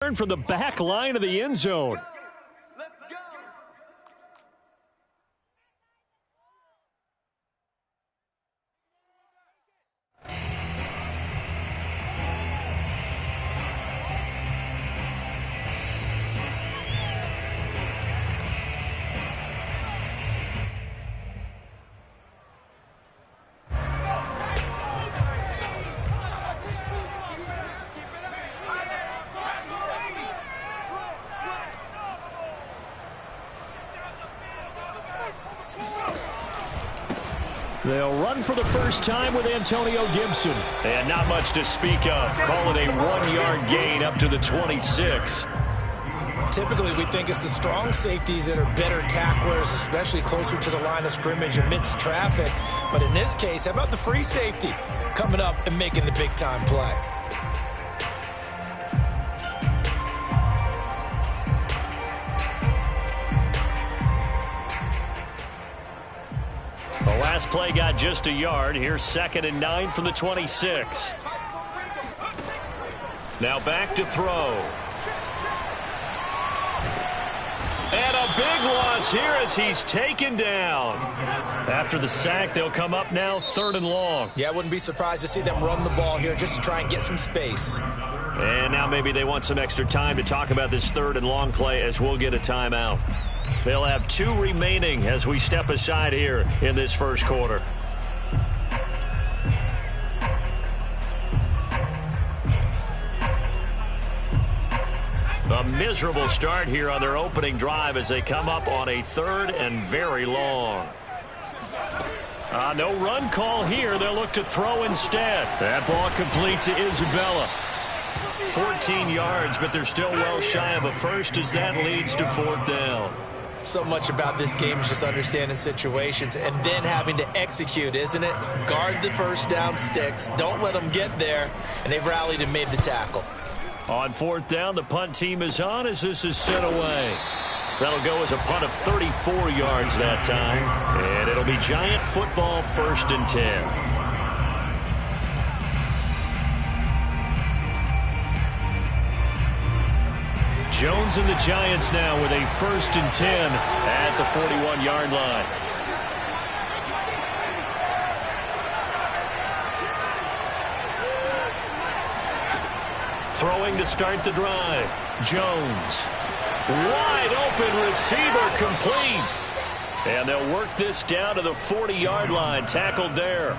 From the back line of the end zone. They'll run for the first time with Antonio Gibson. And not much to speak of. Call it a 1-yard gain up to the 26. Typically, we think it's the strong safeties that are better tacklers, especially closer to the line of scrimmage amidst traffic. But in this case, how about the free safety coming up and making the big-time play? The last play got just a yard. Here's 2nd and 9 from the 26. Now back to throw. And a big loss here as he's taken down. After the sack, they'll come up now 3rd and long. Yeah, I wouldn't be surprised to see them run the ball here just to try and get some space. And now maybe they want some extra time to talk about this 3rd and long play as we'll get a timeout. They'll have 2 remaining as we step aside here in this first quarter. A miserable start here on their opening drive as they come up on a 3rd and very long. No run call here. They'll look to throw instead. That ball complete to Isabella. 14 yards, but they're still well shy of a first as that leads to 4th down. So much about this game is just understanding situations and then having to execute, isn't it? Guard the first down sticks. Don't let them get there. And they've rallied and made the tackle. On 4th down, the punt team is on as this is sent away. That'll go as a punt of 34 yards that time. And it'll be Giant football 1st and 10. Jones and the Giants now with a 1st and 10 at the 41-yard line. Throwing to start the drive. Jones. Wide open receiver complete. And they'll work this down to the 40-yard line. Tackled there.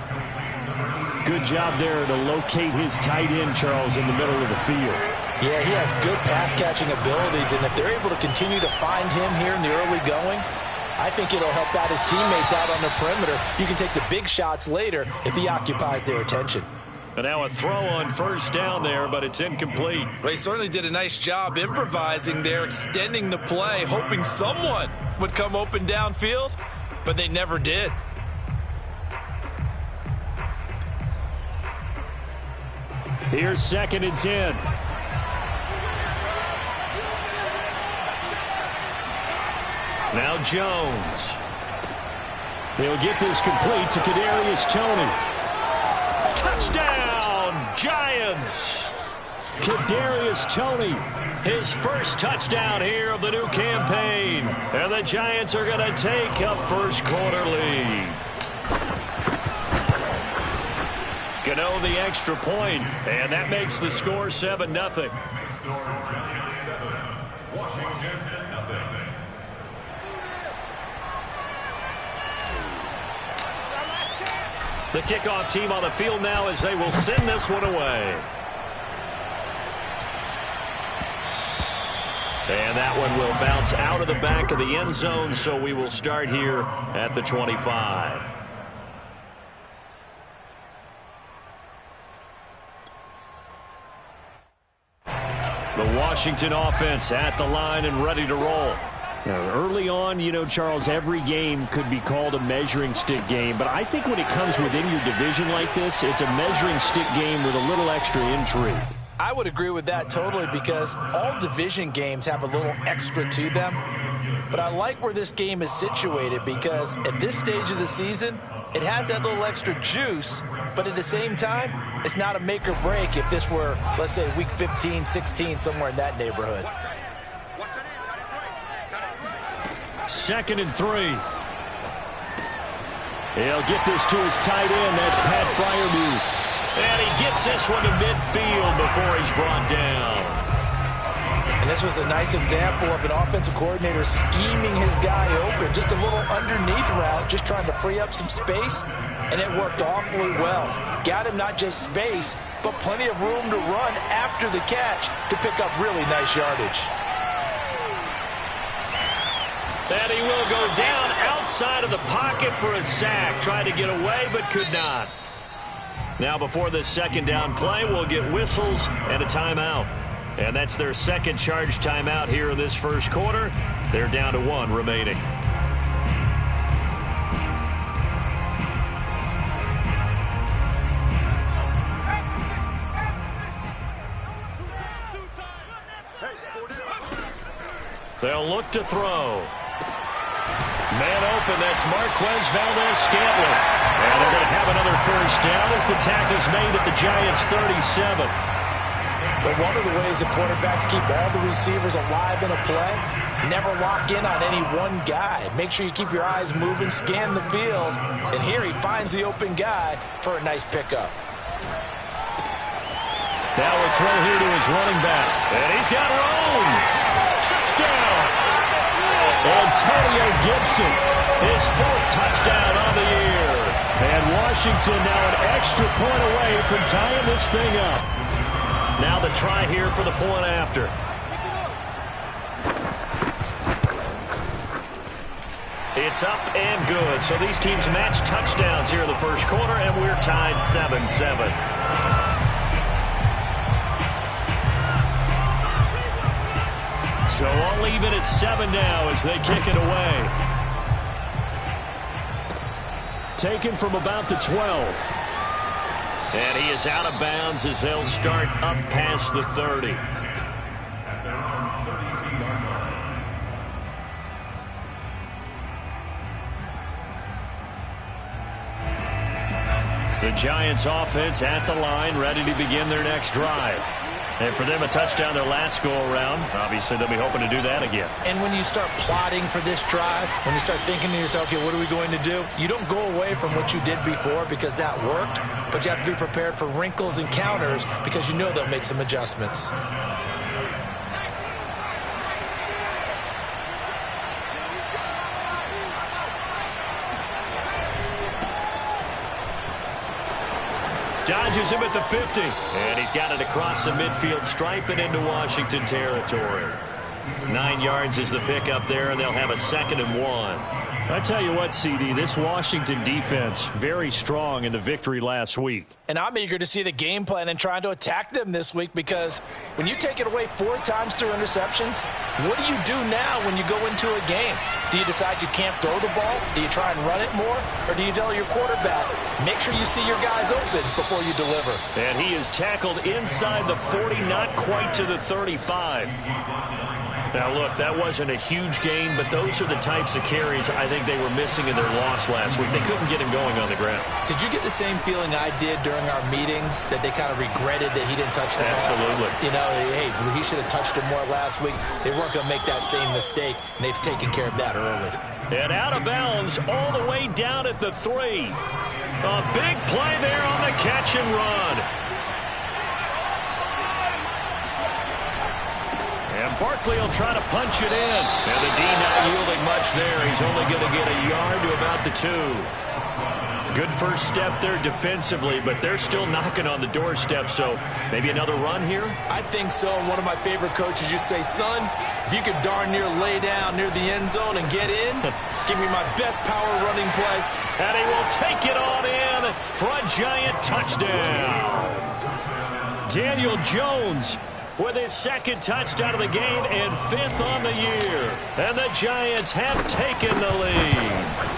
Good job there to locate his tight end, Charles, in the middle of the field. Yeah, he has good pass-catching abilities, and if they're able to continue to find him here in the early going, I think it'll help out his teammates out on the perimeter. You can take the big shots later if he occupies their attention. And now a throw on 1st down there, but it's incomplete. Well, he certainly did a nice job improvising there, extending the play, hoping someone would come open downfield, but they never did. Here's 2nd and 10. Now Jones. They'll get this complete to Kadarius Toney. Touchdown, Giants! Kadarius Toney. His first touchdown here of the new campaign. And the Giants are going to take a first quarter lead. Gano the extra point, and that makes the score 7-0. Washington 0. The kickoff team on the field now as they will send this one away. And that one will bounce out of the back of the end zone, so we will start here at the 25. The Washington offense at the line and ready to roll. Early on, Charles, every game could be called a measuring stick game. But I think when it comes within your division like this, it's a measuring stick game with a little extra intrigue. I would agree with that totally because all division games have a little extra to them. But I like where this game is situated because at this stage of the season, it has that little extra juice. But at the same time, it's not a make or break if this were, let's say, week 15, 16, somewhere in that neighborhood. 2nd and 3. He'll get this to his tight end. That's Pat Freiermuth. And he gets this one to midfield before he's brought down. And this was a nice example of an offensive coordinator scheming his guy open. Just a little underneath route, just trying to free up some space. And it worked awfully well. Got him not just space, but plenty of room to run after the catch to pick up really nice yardage. And he will go down outside of the pocket for a sack. Tried to get away, but could not. Now before this 2nd down play, we'll get whistles and a timeout. And that's their 2nd charge timeout here in this 1st quarter. They're down to 1 remaining. They'll look to throw. Man open, that's Marquez Valdes-Scantling. And they're going to have another 1st down as the tackle's made at the Giants' 37. But one of the ways that quarterbacks keep all the receivers alive in a play, never lock in on any one guy. Make sure you keep your eyes moving, scan the field. And here he finds the open guy for a nice pickup. Now a throw here to his running back. And he's got room. Touchdown. Antonio Gibson. His 4th touchdown on the year. And Washington now an extra point away from tying this thing up. Now the try here for the point after. It's up and good. So these teams match touchdowns here in the 1st quarter, and we're tied 7-7. So all even at 7 now as they kick it away. Taken from about the 12. And he is out of bounds as they'll start up past the 30. The Giants offense at the line, ready to begin their next drive. And for them, a touchdown their last go-around. Obviously, they'll be hoping to do that again. And when you start plotting for this drive, when you start thinking to yourself, okay, what are we going to do? You don't go away from what you did before because that worked, but you have to be prepared for wrinkles and counters because you know they'll make some adjustments. Dodges him at the 50. And he's got it across the midfield stripe and into Washington territory. 9 yards is the pickup there, and they'll have a 2nd and 1. I tell you what, CD, this Washington defense, very strong in the victory last week. And I'm eager to see the game plan and trying to attack them this week because when you take it away 4 times through interceptions, what do you do now when you go into a game? Do you decide you can't throw the ball? Do you try and run it more? Or do you tell your quarterback, make sure you see your guys open before you deliver? And he is tackled inside the 40, not quite to the 35. Now, look, that wasn't a huge gain, but those are the types of carries I think they were missing in their loss last week. They couldn't get him going on the ground. Did you get the same feeling I did during our meetings, that they kind of regretted that he didn't touch the ball? Absolutely. You know, hey, he should have touched it more last week. They weren't going to make that same mistake, and they've taken care of that early. And out of bounds all the way down at the 3. A big play there on the catch and run. And Barkley will try to punch it in. And the D not yielding much there. He's only going to get a yard to about the 2. Good first step there defensively, but they're still knocking on the doorstep, so maybe another run here? I think so. And one of my favorite coaches used to say, son, if you could darn near lay down near the end zone and get in, give me my best power running play. And he will take it on in for a Giant touchdown. Daniel Jones with his 2nd touchdown of the game and 5th on the year. And the Giants have taken the lead.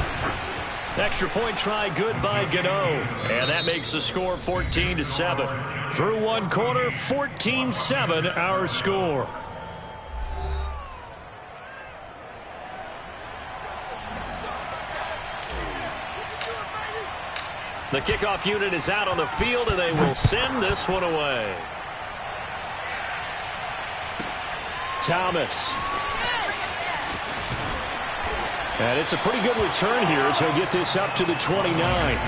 Extra point try good by Gano. And that makes the score 14-7. Through 1 quarter, 14-7 our score. The kickoff unit is out on the field, and they will send this one away. Thomas. And it's a pretty good return here as he'll get this up to the 29.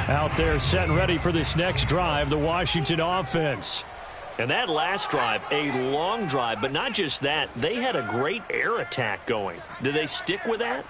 Out there set and ready for this next drive, the Washington offense. And that last drive, a long drive, but not just that. They had a great air attack going. Do they stick with that?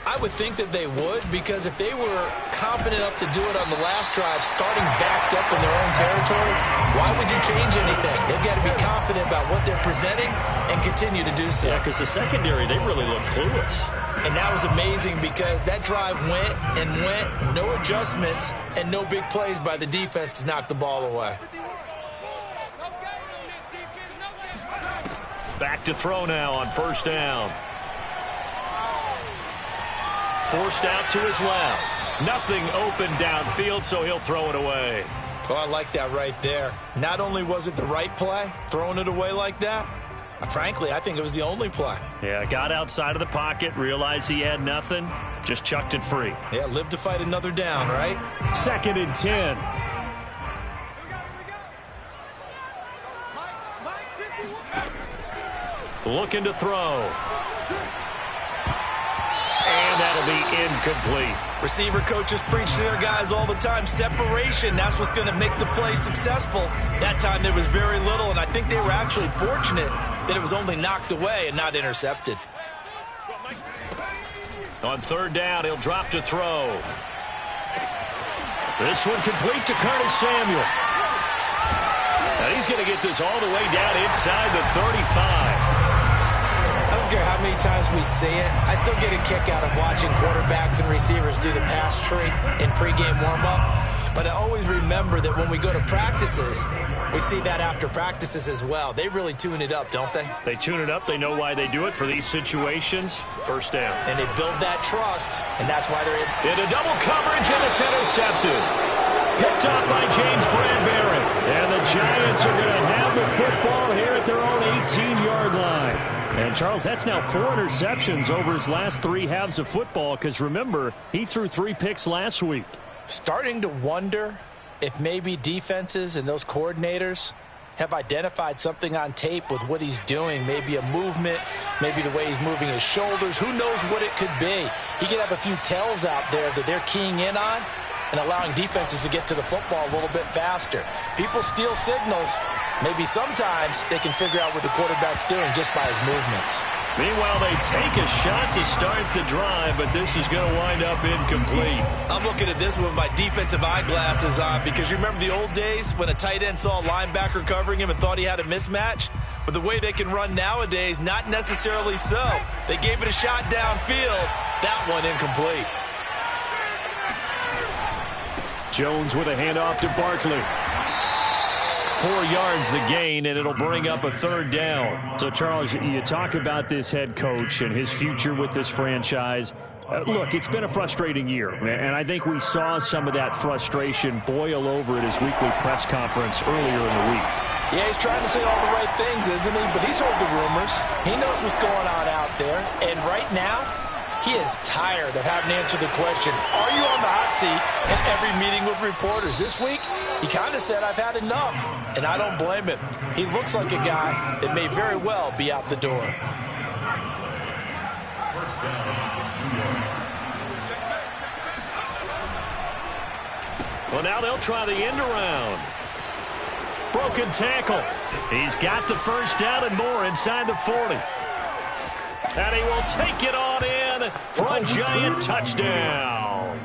I would think that they would, because if they were confident enough to do it on the last drive, starting backed up in their own territory, why would you change anything? They've got to be confident about what they're presenting and continue to do so. Yeah, because the secondary, they really look clueless. And that was amazing because that drive went and went, no adjustments, and no big plays by the defense to knock the ball away. Back to throw now on first down. Forced out to his left. Nothing open downfield, so he'll throw it away. Oh, I like that right there. Not only was it the right play, throwing it away like that, frankly, I think it was the only play. Yeah, got outside of the pocket, realized he had nothing, just chucked it free. Yeah, live to fight another down, right? 2nd and 10. Looking to throw. And that'll be incomplete. Receiver coaches preach to their guys all the time. Separation, that's what's going to make the play successful. That time there was very little, and I think they were actually fortunate that it was only knocked away and not intercepted. On third down, he'll drop to throw. This one complete to Curtis Samuel. And he's going to get this all the way down inside the 35. I don't care how many times we see it. I still get a kick out of watching quarterbacks and receivers do the pass tree in pregame warm-up. But I always remember that when we go to practices, we see that after practices as well. They really tune it up, don't they? They tune it up. They know why they do it for these situations. First down. And they build that trust, and that's why they're in a double coverage, and it's intercepted. Picked up by James Bradbury. And the Giants are going to have the football here at their own 18-yard line. And, Charles, that's now 4 interceptions over his last 3 halves of football because, remember, he threw 3 picks last week. Starting to wonder if maybe defenses and those coordinators have identified something on tape with what he's doing. Maybe a movement, maybe the way he's moving his shoulders. Who knows what it could be? He could have a few tells out there that they're keying in on and allowing defenses to get to the football a little bit faster. People steal signals. Maybe sometimes they can figure out what the quarterback's doing just by his movements. Meanwhile, they take a shot to start the drive, but this is going to wind up incomplete. I'm looking at this with my defensive eyeglasses on because you remember the old days when a tight end saw a linebacker covering him and thought he had a mismatch? But the way they can run nowadays, not necessarily so. They gave it a shot downfield. That one incomplete. Jones with a handoff to Barkley. 4 yards the gain, and it'll bring up a 3rd down. So, Charles, you talk about this head coach and his future with this franchise. Look, it's been a frustrating year, and I think we saw some of that frustration boil over at his weekly press conference earlier in the week. Yeah, he's trying to say all the right things, isn't he? But he's heard the rumors. He knows what's going on out there, and right now, he is tired of having to answer the question, are you on the hot seat in every meeting with reporters? This week, he kind of said, I've had enough, and I don't blame him. He looks like a guy that may very well be out the door. Well, now they'll try the end around. Broken tackle. He's got the first down and more inside the 40. And he will take it on in for a Giant touchdown.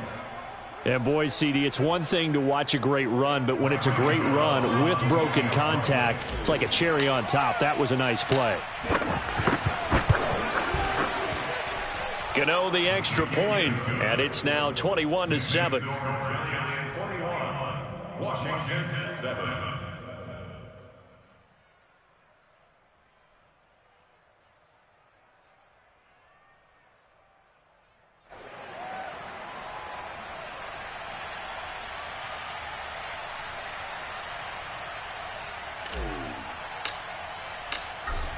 And boy, CD, it's one thing to watch a great run, but when it's a great run with broken contact, it's like a cherry on top. That was a nice play. Gano the extra point, and it's now 21-7. Washington 7.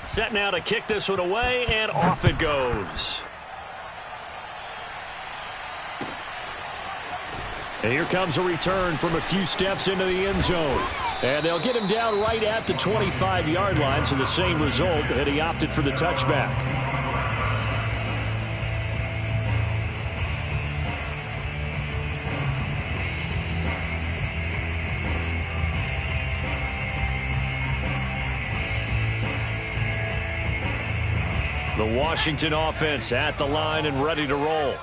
Set now to kick this one away, and off it goes. And here comes a return from a few steps into the end zone. And they'll get him down right at the 25-yard line, so the same result, and he opted for the touchback. The Washington offense at the line and ready to roll.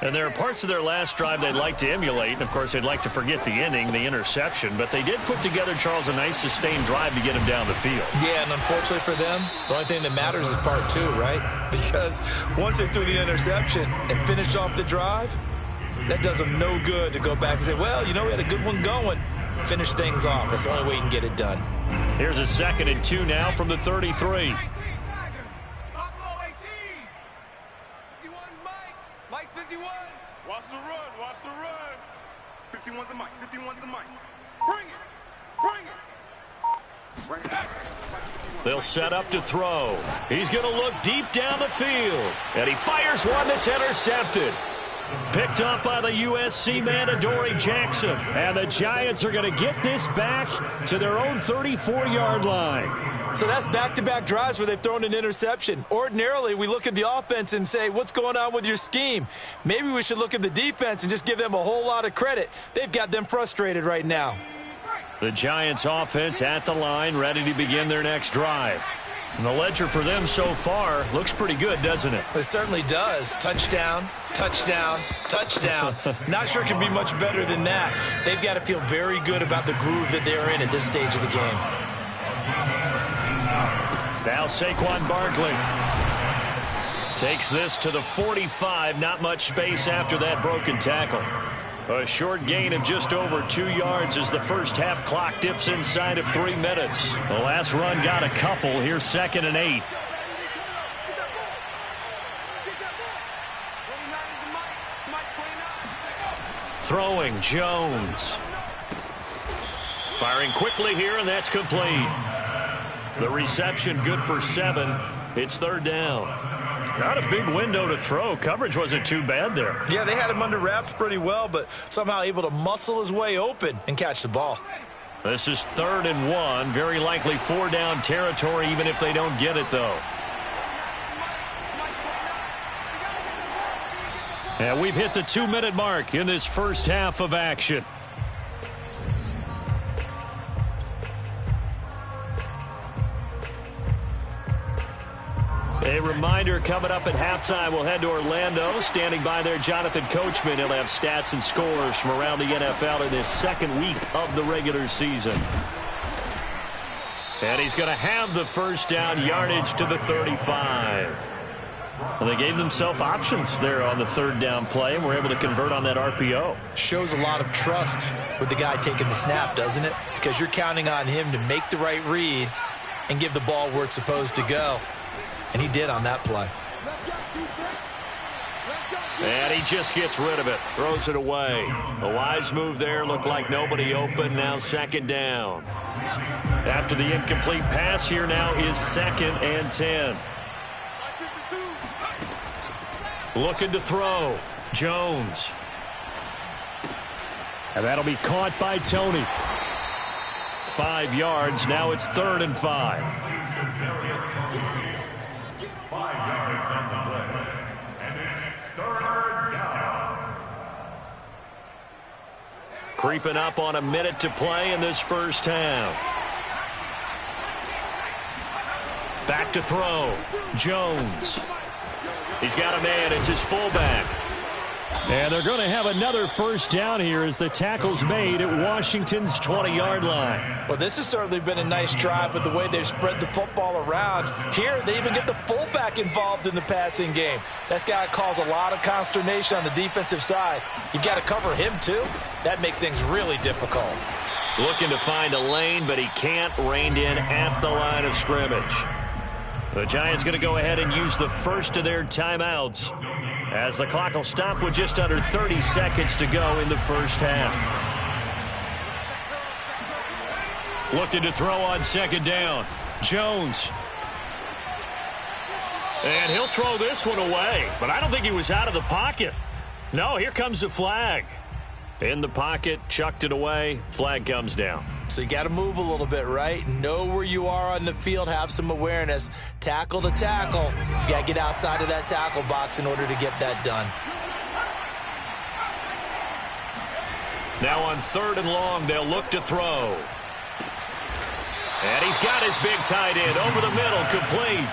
And there are parts of their last drive they'd like to emulate. And, of course, they'd like to forget the ending, the interception. But they did put together, Charles, a nice sustained drive to get him down the field. Yeah, and unfortunately for them, the only thing that matters is part two, right? Because once they threw the interception and finished off the drive, that does them no good to go back and say, well, you know, we had a good one going. Finish things off. That's the only way you can get it done. Here's a 2nd and 2 now from the 33. Watch the run, watch the run. 51's the mic, 51's the mic. Bring it, bring it. Bring it. They'll set up to throw. He's going to look deep down the field. And he fires one that's intercepted. Picked up by the USC man, Adoree Jackson. And the Giants are going to get this back to their own 34-yard line. So that's back-to-back drives where they've thrown an interception. Ordinarily, we look at the offense and say, what's going on with your scheme? Maybe we should look at the defense and just give them a whole lot of credit. They've got them frustrated right now. The Giants offense at the line, ready to begin their next drive. And the ledger for them so far looks pretty good, doesn't it? It certainly does. Touchdown, touchdown, touchdown. Not sure it can be much better than that. They've got to feel very good about the groove that they're in at this stage of the game. Now Saquon Barkley takes this to the 45. Not much space after that broken tackle. A short gain of just over 2 yards as the first half clock dips inside of 3 minutes. The last run got a couple. Here's 2nd and 8. Throwing Jones. Firing quickly here, and that's complete. The reception good for 7. It's 3rd down. Not a big window to throw. Coverage wasn't too bad there. Yeah, they had him under wraps pretty well, but somehow able to muscle his way open and catch the ball. This is 3rd and 1. Very likely 4-down territory, even if they don't get it, though. And we've hit the 2-minute mark in this first half of action. A reminder, coming up at halftime, we'll head to Orlando. Standing by there, Jonathan Coachman. He'll have stats and scores from around the NFL in this 2nd week of the regular season. And he's going to have the first down, yardage to the 35. Well, they gave themselves options there on the 3rd down play, and were able to convert on that RPO. Shows a lot of trust with the guy taking the snap, doesn't it? Because you're counting on him to make the right reads and give the ball where it's supposed to go. And he did on that play. And he just gets rid of it. Throws it away. A wise move there. Looked like nobody open. Now 2nd down. After the incomplete pass, here now is 2nd and 10. Looking to throw. Jones. And that'll be caught by Tony. 5 yards. Now it's 3rd and 5. 5 yards on the play, and it's 3rd down. Creeping up on a minute to play in this first half. Back to throw. Jones. He's got a man. It's his fullback. And they're going to have another first down here as the tackle's made at Washington's 20-yard line. Well, this has certainly been a nice drive with the way they've spread the football around. Here, they even get the fullback involved in the passing game. That's got to cause a lot of consternation on the defensive side. You've got to cover him, too. That makes things really difficult. Looking to find a lane, but he can't. Reined in at the line of scrimmage. The Giants going to go ahead and use the first of their timeouts, as the clock will stop with just under 30 seconds to go in the first half. Looking to throw on 2nd down. Jones. And he'll throw this one away. But I don't think he was out of the pocket. No, here comes the flag. In the pocket, chucked it away, flag comes down. So you got to move a little bit, right? Know where you are on the field, have some awareness. Tackle to tackle. You got to get outside of that tackle box in order to get that done. Now on 3rd and long, they'll look to throw. And he's got his big tight end over the middle, complete.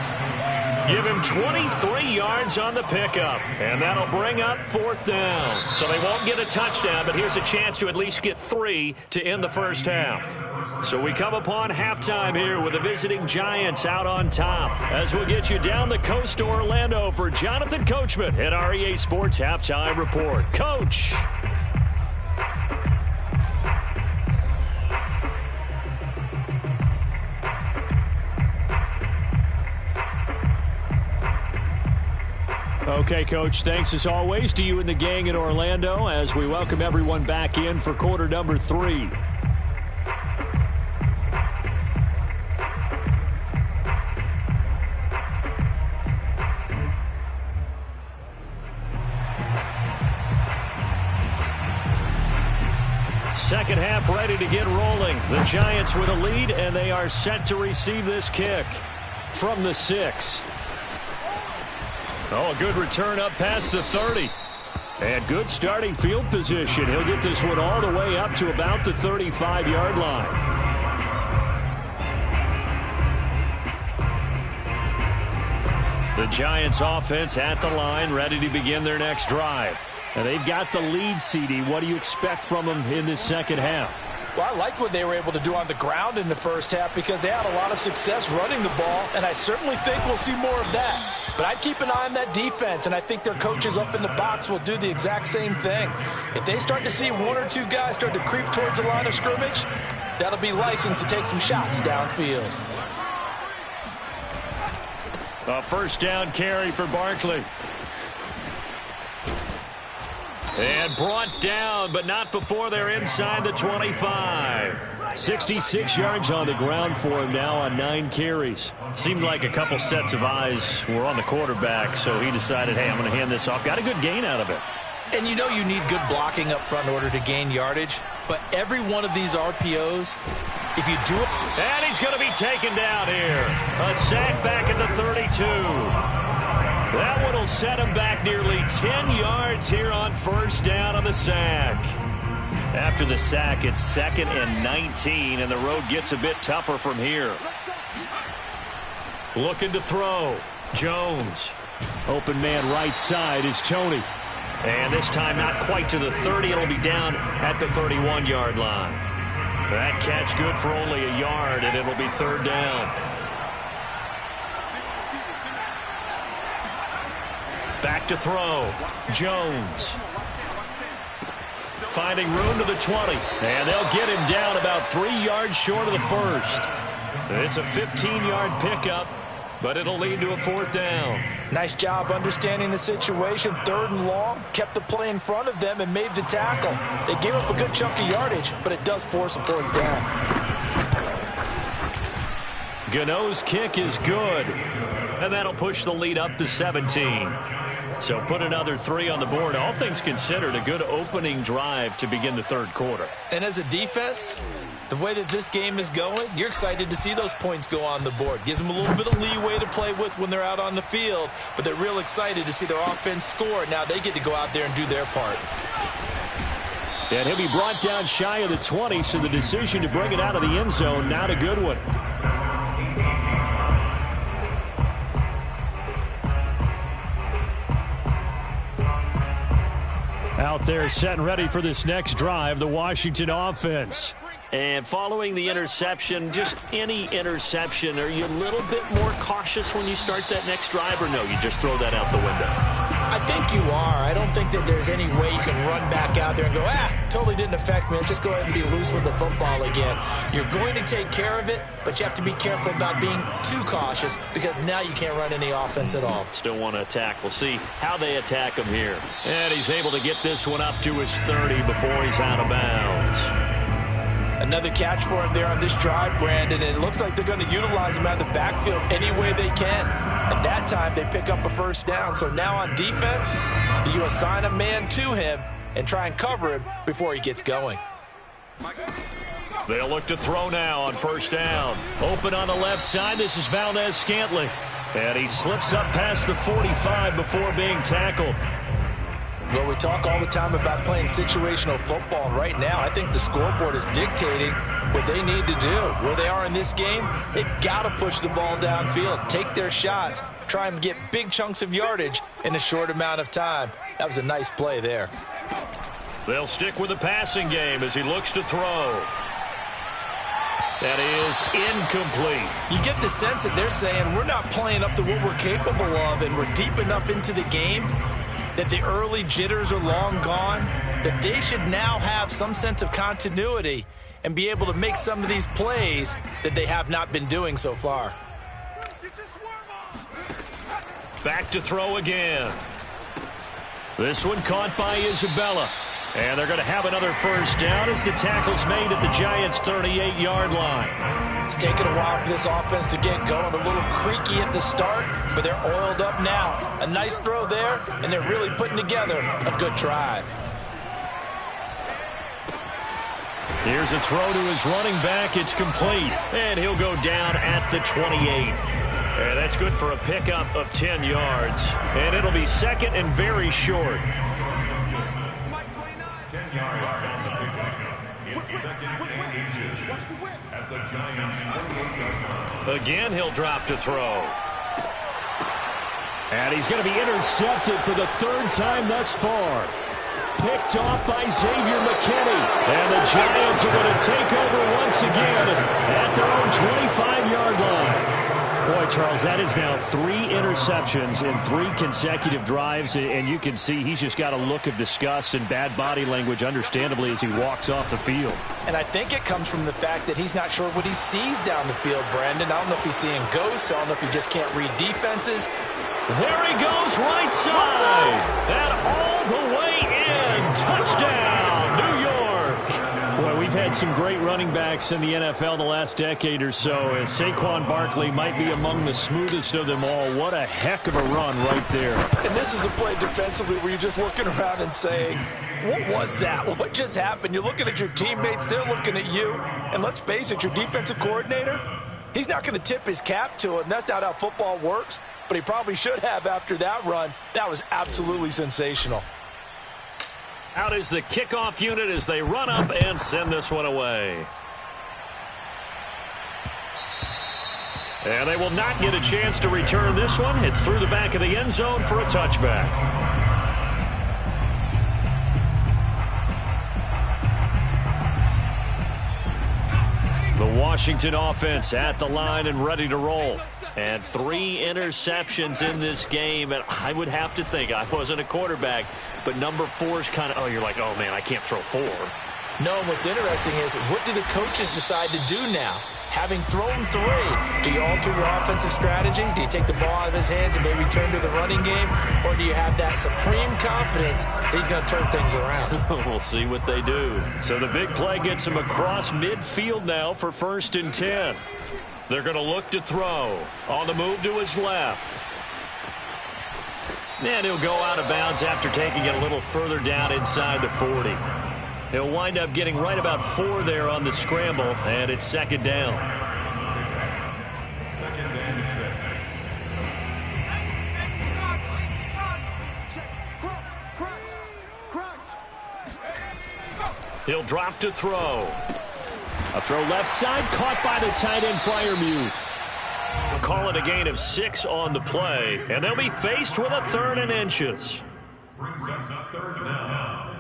Give him 23 yards on the pickup, and that'll bring up 4th down. So they won't get a touchdown, but here's a chance to at least get 3 to end the first half. So we come upon halftime here with the visiting Giants out on top. As we'll get you down the coast to Orlando for Jonathan Coachman at our EA Sports Halftime Report. Coach. Okay, Coach, thanks as always to you and the gang in Orlando as we welcome everyone back in for quarter number 3. Second half ready to get rolling. The Giants with a lead, and they are set to receive this kick from the 6. Oh, a good return up past the 30. And good starting field position. He'll get this one all the way up to about the 35-yard line. The Giants offense at the line, ready to begin their next drive. And they've got the lead, CD. What do you expect from them in this second half? Well, I like what they were able to do on the ground in the first half because they had a lot of success running the ball, and I certainly think we'll see more of that. But I'd keep an eye on that defense, and I think their coaches up in the box will do the exact same thing. If they start to see 1 or 2 guys start to creep towards the line of scrimmage, that'll be licensed to take some shots downfield. A first down carry for Barkley. And brought down, but not before they're inside the 25. 66 yards on the ground for him now on 9 carries. Seemed like a couple sets of eyes were on the quarterback, so he decided, hey, I'm going to hand this off. Got a good gain out of it. And you know you need good blocking up front in order to gain yardage, but every one of these RPOs, if you do it... And he's going to be taken down here. A sack back at the 32. That one will set him back nearly 10 yards here on first down on the sack. After the sack, it's 2nd and 19, and the road gets a bit tougher from here. Looking to throw. Jones. Open man right side is Tony. And this time not quite to the 30. It'll be down at the 31-yard line. That catch good for only a yard, and it'll be 3rd down. Back to throw. Jones. Finding room to the 20. And they'll get him down about 3 yards short of the first. It's a 15-yard pickup, but it'll lead to a 4th down. Nice job understanding the situation. 3rd and long. Kept the play in front of them and made the tackle. They gave up a good chunk of yardage, but it does force a 4th down. Gano's kick is good. And that'll push the lead up to 17. So put another 3 on the board. All things considered, a good opening drive to begin the 3rd quarter. And as a defense, the way that this game is going, you're excited to see those points go on the board. Gives them a little bit of leeway to play with when they're out on the field, but they're real excited to see their offense score. Now they get to go out there and do their part. And he'll be brought down shy of the 20, so the decision to bring it out of the end zone, not a good one. Out there set and ready for this next drive, the Washington offense. And following the interception, just any interception, are you a little bit more cautious when you start that next drive, or no, you just throw that out the window? I think you are. I don't think that there's any way you can run back out there and go, totally didn't affect me. Let's just go ahead and be loose with the football again. You're going to take care of it, but you have to be careful about being too cautious because now you can't run any offense at all. Still want to attack. We'll see how they attack him here. And he's able to get this one up to his 30 before he's out of bounds. Another catch for him there on this drive, Brandon, and it looks like they're going to utilize him out of the backfield any way they can. And that time, they pick up a first down. So now on defense, do you assign a man to him and try and cover him before he gets going? They'll look to throw now on first down. Open on the left side. This is Valdes-Scantling. And he slips up past the 45 before being tackled. Well, we talk all the time about playing situational football. And right now, I think the scoreboard is dictating what they need to do. Where they are in this game, they've got to push the ball downfield, take their shots, try and get big chunks of yardage in a short amount of time. That was a nice play there. They'll stick with the passing game as he looks to throw. That is incomplete. You get the sense that they're saying we're not playing up to what we're capable of, and we're deep enough into the game that the early jitters are long gone, that they should now have some sense of continuity and be able to make some of these plays that they have not been doing so far. Back to throw again. This one caught by Isabella. And they're going to have another first down as the tackle's made at the Giants' 38-yard line. It's taken a while for this offense to get going. A little creaky at the start, but they're oiled up now. A nice throw there, and they're really putting together a good drive. Here's a throw to his running back. It's complete, and he'll go down at the 28. And that's good for a pickup of 10 yards. And it'll be second and very short. 10 yards on the pickup. It's second and inches at the Giants' 38-yard line. Again, he'll drop to throw. And he's going to be intercepted for the third time thus far. Picked off by Xavier McKinney. And the Giants are going to take over once again at their own 25-yard line. Boy, Charles, that is now 3 interceptions in 3 consecutive drives, and you can see he's just got a look of disgust and bad body language, understandably, as he walks off the field. And I think it comes from the fact that he's not sure what he sees down the field, Brandon. I don't know if he's seeing ghosts. I don't know if he just can't read defenses. There he goes, right side. That all the way in. Touchdown, New York. Boy, we've had some great running backs in the NFL the last decade or so. Saquon Barkley might be among the smoothest of them all. What a heck of a run right there. And this is a play defensively where you're just looking around and saying, what was that? What just happened? You're looking at your teammates. They're looking at you. And let's face it, your defensive coordinator, he's not going to tip his cap to it. And that's not how football works. But he probably should have after that run. That was absolutely sensational. Out is the kickoff unit as they run up and send this one away. And they will not get a chance to return this one. It's through the back of the end zone for a touchback. The Washington offense at the line and ready to roll. And 3 interceptions in this game, and I would have to think, I wasn't a quarterback, but number 4 is kind of, oh, you're like, oh, man, I can't throw 4. No, what's interesting is, what do the coaches decide to do now? Having thrown 3, do you alter your offensive strategy? Do you take the ball out of his hands and maybe turn to the running game? Or do you have that supreme confidence that he's going to turn things around? We'll see what they do. So the big play gets him across midfield now for 1st and 10. They're going to look to throw. On the move to his left. And he'll go out of bounds after taking it a little further down inside the 40. He'll wind up getting right about 4 there on the scramble, and it's 2nd down. 2nd and 6. He'll drop to throw. A throw left side, caught by the tight end, Freiermuth. We'll call it a gain of 6 on the play, and they'll be faced with a 3rd and inches. Brings up the 3rd down.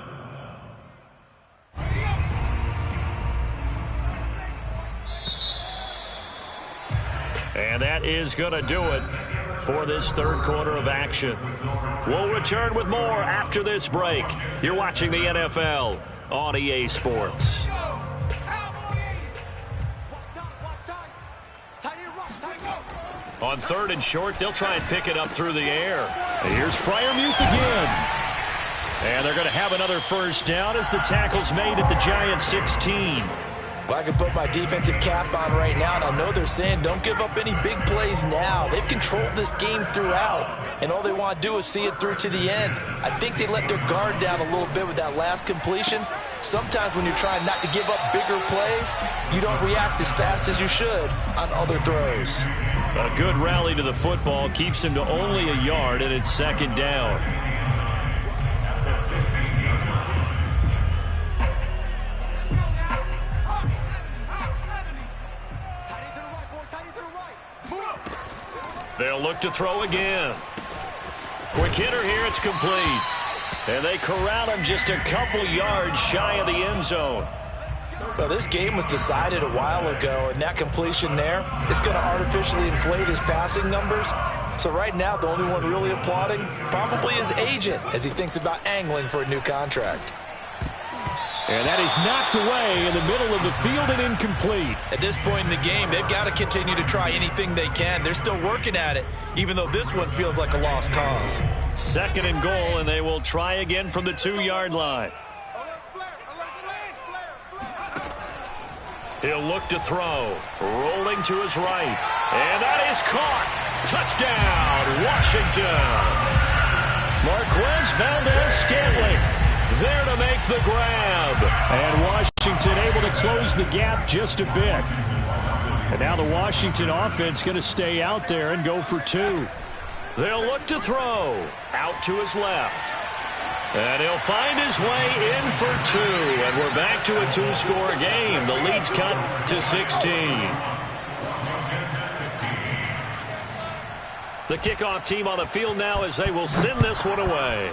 And that is going to do it for this 3rd quarter of action. We'll return with more after this break. You're watching the NFL on EA Sports. On 3rd and short, they'll try and pick it up through the air. Here's Freiermuth again. And they're going to have another first down as the tackle's made at the Giants' 16. Well, I can put my defensive cap on right now, and I know they're saying don't give up any big plays now. They've controlled this game throughout, and all they want to do is see it through to the end. I think they let their guard down a little bit with that last completion. Sometimes when you're trying not to give up bigger plays, you don't react as fast as you should on other throws. A good rally to the football keeps him to only a yard, and it's second down. They'll look to throw again. Quick hitter here, it's complete. And they corral him just a couple yards shy of the end zone. Well, this game was decided a while ago, and that completion there is going to artificially inflate his passing numbers. So right now, the only one really applauding probably his agent as he thinks about angling for a new contract. And that is knocked away in the middle of the field and incomplete. At this point in the game, they've got to continue to try anything they can. They're still working at it, even though this one feels like a lost cause. Second and goal, and they will try again from the 2-yard line. He'll look to throw. Rolling to his right. And that is caught. Touchdown, Washington. Marquez Valdez-Scantling there to make the grab. And Washington able to close the gap just a bit. And now the Washington offense going to stay out there and go for 2. They'll look to throw. Out to his left. And he'll find his way in for 2. And we're back to a 2-score game. The lead's cut to 16. The kickoff team on the field now as they will send this one away.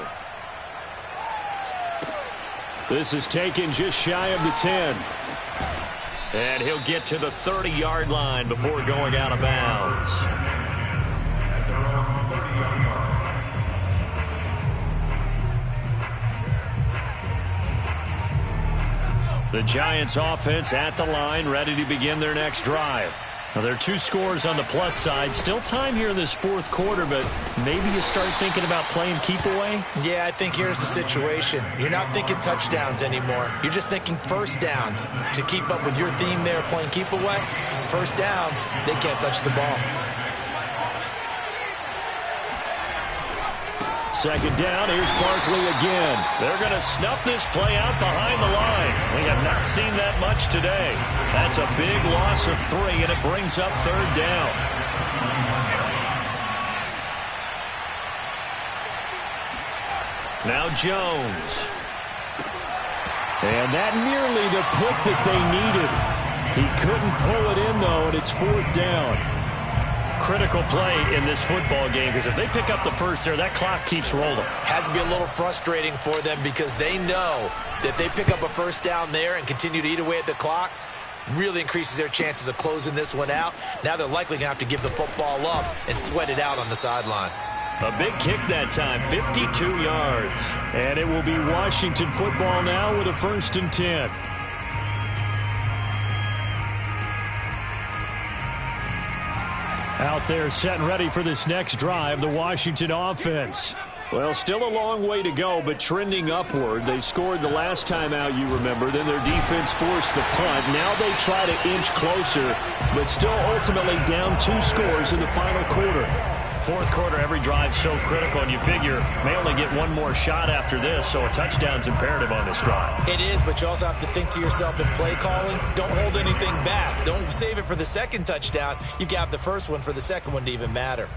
This is taken just shy of the 10. And he'll get to the 30-yard line before going out of bounds. The Giants offense at the line, ready to begin their next drive. Now, there are 2 scores on the plus side. Still time here in this fourth quarter, but maybe you start thinking about playing keep away? Yeah, I think here's the situation. You're not thinking touchdowns anymore. You're just thinking first downs. To keep up with your theme there, playing keep away, first downs, they can't touch the ball. Second down, here's Barkley again. They're going to snuff this play out behind the line. We have not seen that much today. That's a big loss of 3, and it brings up third down. Now Jones. And that nearly the pick that they needed. He couldn't pull it in, though, and it's fourth down. Critical play in this football game, because if they pick up the first there, that clock keeps rolling. Has to be a little frustrating for them because they know that if they pick up a first down there and continue to eat away at the clock, really increases their chances of closing this one out. Now they're likely going to have to give the football up and sweat it out on the sideline. A big kick that time, 52 yards. And it will be Washington football now with a 1st and 10. Out there set and ready for this next drive, the Washington offense. Well, still a long way to go, but trending upward. They scored the last time out, you remember. Then their defense forced the punt. Now they try to inch closer, but still ultimately down 2 scores in the final quarter. Fourth quarter, every drive so critical, and you figure may only get one more shot after this, so a touchdown's imperative on this drive. It is, but you also have to think to yourself in play calling, don't hold anything back. Don't save it for the second touchdown. You've got the first one for the second one to even matter.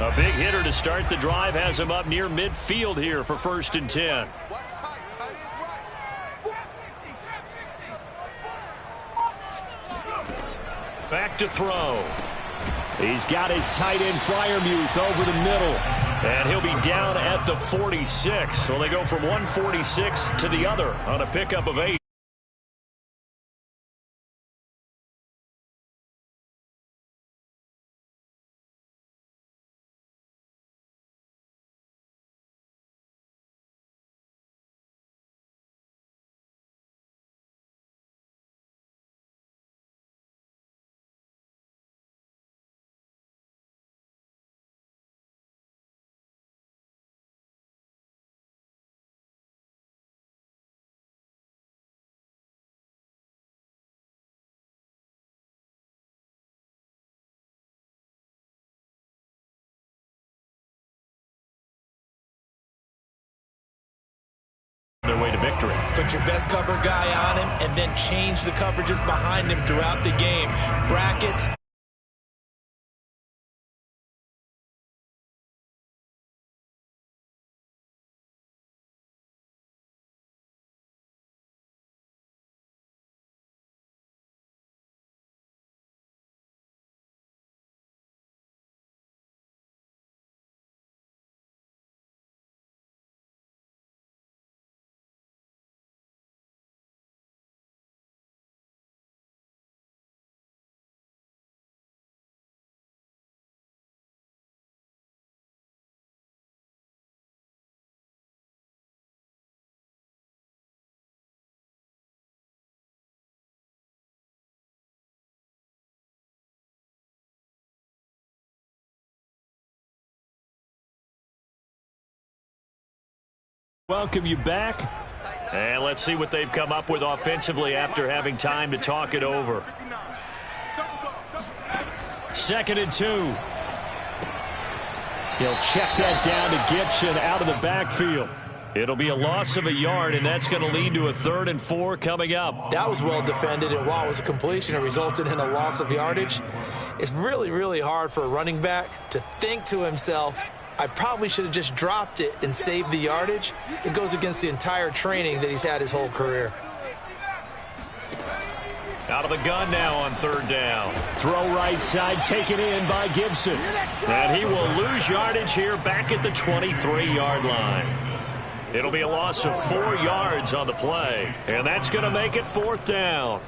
A big hitter to start the drive has him up near midfield here for 1st and 10. Back to throw. He's got his tight end Freiermuth over the middle. And he'll be down at the 46. So they go from 146 to the other on a pickup of 8. way to victory. Put your best cover guy on him and then change the coverages behind him throughout the game. Brackets. Welcome you back. And let's see what they've come up with offensively after having time to talk it over. 2nd and 2. He'll check that down to Gibson out of the backfield. It'll be a loss of a yard, and that's going to lead to a 3rd and 4 coming up. That was well defended, and while it was a completion, it resulted in a loss of yardage. It's really, really hard for a running back to think to himself, I probably should have just dropped it and saved the yardage. It goes against the entire training that he's had his whole career. Out of the gun now on 3rd down. Throw right side, taken in by Gibson. And he will lose yardage here back at the 23-yard line. It'll be a loss of 4 yards on the play. And that's going to make it 4th down.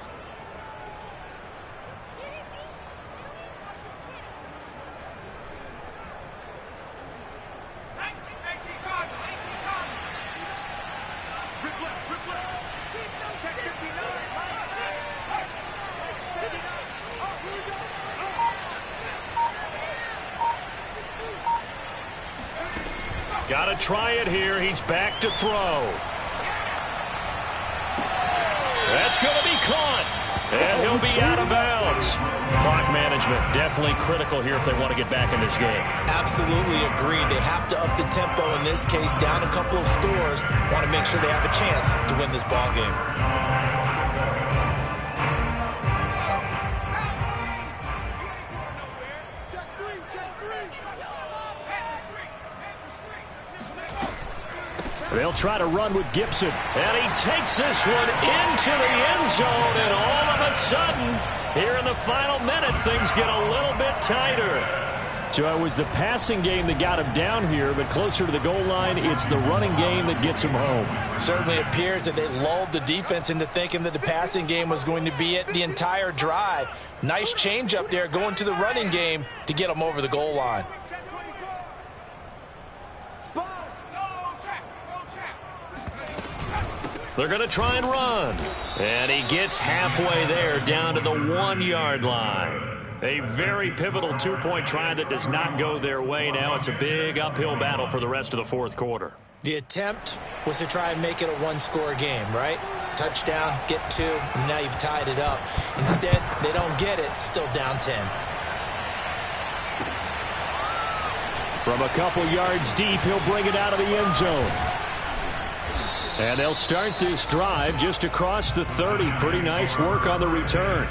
Got to try it here. He's back to throw. That's going to be caught. And he'll be out of bounds. Clock management definitely critical here if they want to get back in this game. Absolutely agreed. They have to up the tempo in this case, down a couple of scores. Want to make sure they have a chance to win this ball game. They'll try to run with Gibson. And he takes this one into the end zone. And all of a sudden, here in the final minute, things get a little bit tighter. So it was the passing game that got him down here, but closer to the goal line, it's the running game that gets him home. Certainly appears that they lulled the defense into thinking that the passing game was going to be it the entire drive. Nice change up there going to the running game to get them over the goal line. They're going to try and run. And he gets halfway there down to the 1-yard line. A very pivotal 2-point try that does not go their way. Now it's a big uphill battle for the rest of the 4th quarter. The attempt was to try and make it a 1-score game, right? Touchdown, get 2, and now you've tied it up. Instead, they don't get it, still down 10. From a couple yards deep, he'll bring it out of the end zone. And they'll start this drive just across the 30. Pretty nice work on the return.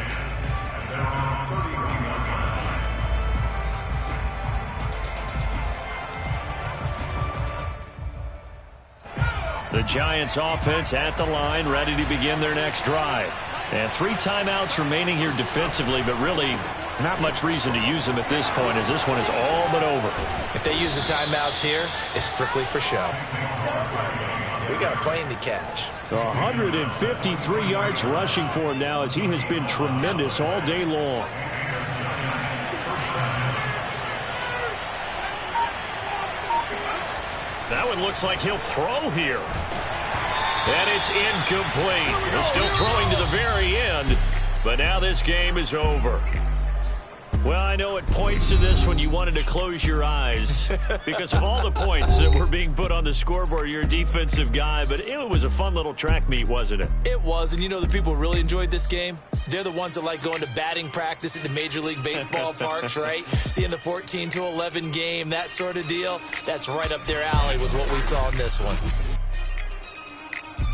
The Giants offense at the line, ready to begin their next drive. And 3 timeouts remaining here defensively, but really not much reason to use them at this point as this one is all but over. If they use the timeouts here, it's strictly for show. We got a plane to cash. 153 yards rushing for him now as he has been tremendous all day long. That one looks like he'll throw here. And it's incomplete. He's still throwing to the very end, but now this game is over. Well, I know at points in this one you wanted to close your eyes because of all the points that were being put on the scoreboard. You're a defensive guy, but it was a fun little track meet, wasn't it? It was, and you know the people who really enjoyed this game? They're the ones that like going to batting practice at the Major League Baseball parks, right? Seeing the 14-11 game, that sort of deal, that's right up their alley with what we saw in this one.